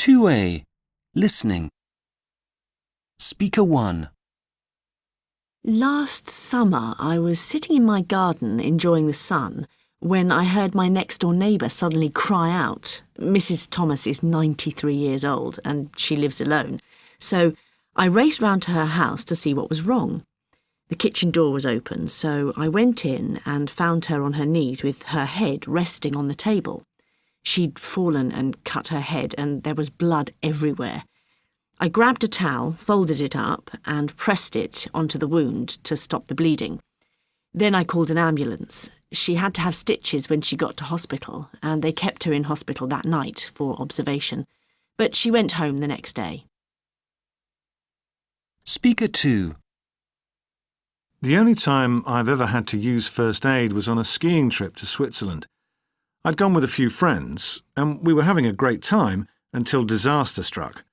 2A. Listening. Speaker 1. Last summer, I was sitting in my garden enjoying the sun when I heard my next-door neighbour suddenly cry out. Mrs. Thomas is 93 years old and she lives alone, so I raced round to her house to see what was wrong. The kitchen door was open, so I went in and found her on her knees with her head resting on the table. She'd fallen and cut her head and there was blood everywhere. I grabbed a towel, folded it up and pressed it onto the wound to stop the bleeding. Then I called an ambulance. She had to have stitches when she got to hospital, and they kept her in hospital that night for observation. But she went home the next day. Speaker 2. The only time I've ever had to use first aid was on a skiing trip to Switzerland. I'd gone with a few friends, and we were having a great time until disaster struck.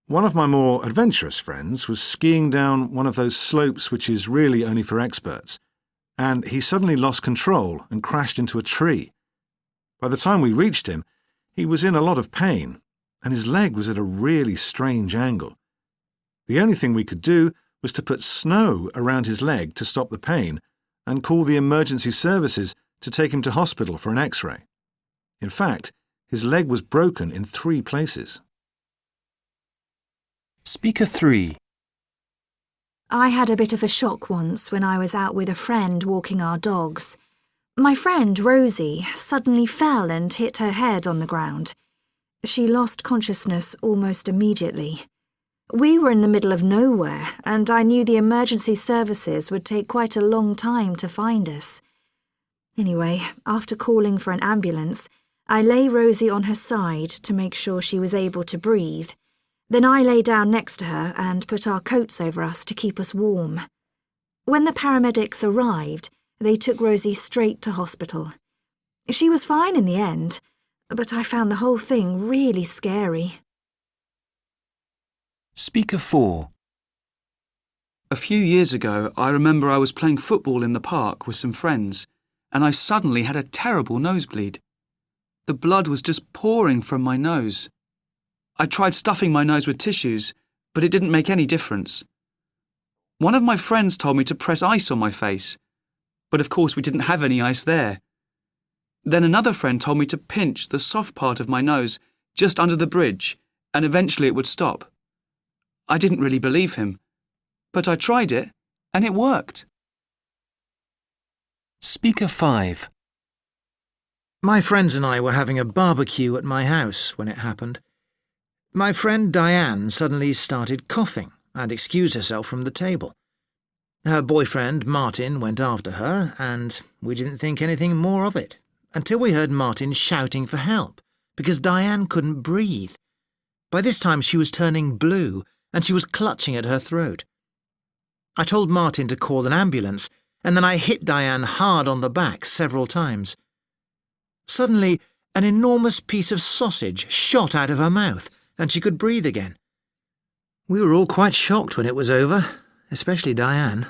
One of my more adventurous friends was skiing down one of those slopes which is really only for experts, and he suddenly lost control and crashed into a tree. By the time we reached him, he was in a lot of pain, and his leg was at a really strange angle. The only thing we could do was to put snow around his leg to stop the pain and call the emergency services to take him to hospital for an X-ray. In fact, his leg was broken in 3 places. Speaker 3. I had a bit of a shock once when I was out with a friend walking our dogs. My friend, Rosie, suddenly fell and hit her head on the ground. She lost consciousness almost immediately. We were in the middle of nowhere, and I knew the emergency services would take quite a long time to find us. Anyway, after calling for an ambulance, I lay Rosie on her side to make sure she was able to breathe. Then I lay down next to her and put our coats over us to keep us warm. When the paramedics arrived, they took Rosie straight to hospital. She was fine in the end, but I found the whole thing really scary. Speaker 4. A few years ago, I remember I was playing football in the park with some friends, and I suddenly had a terrible nosebleed. The blood was just pouring from my nose. I tried stuffing my nose with tissues, but it didn't make any difference. One of my friends told me to press ice on my face, but of course we didn't have any ice there. Then another friend told me to pinch the soft part of my nose just under the bridge, and eventually it would stop. I didn't really believe him, but I tried it, and it worked. Speaker 5. My friends and I were having a barbecue at my house when it happened. My friend Diane suddenly started coughing and excused herself from the table. Her boyfriend, Martin, went after her, and we didn't think anything more of it, until we heard Martin shouting for help, because Diane couldn't breathe. By this time she was turning blue, and she was clutching at her throat. I told Martin to call an ambulance, and then I hit Diane hard on the back several times. Suddenly, an enormous piece of sausage shot out of her mouth, and she could breathe again. We were all quite shocked when it was over, especially Diane.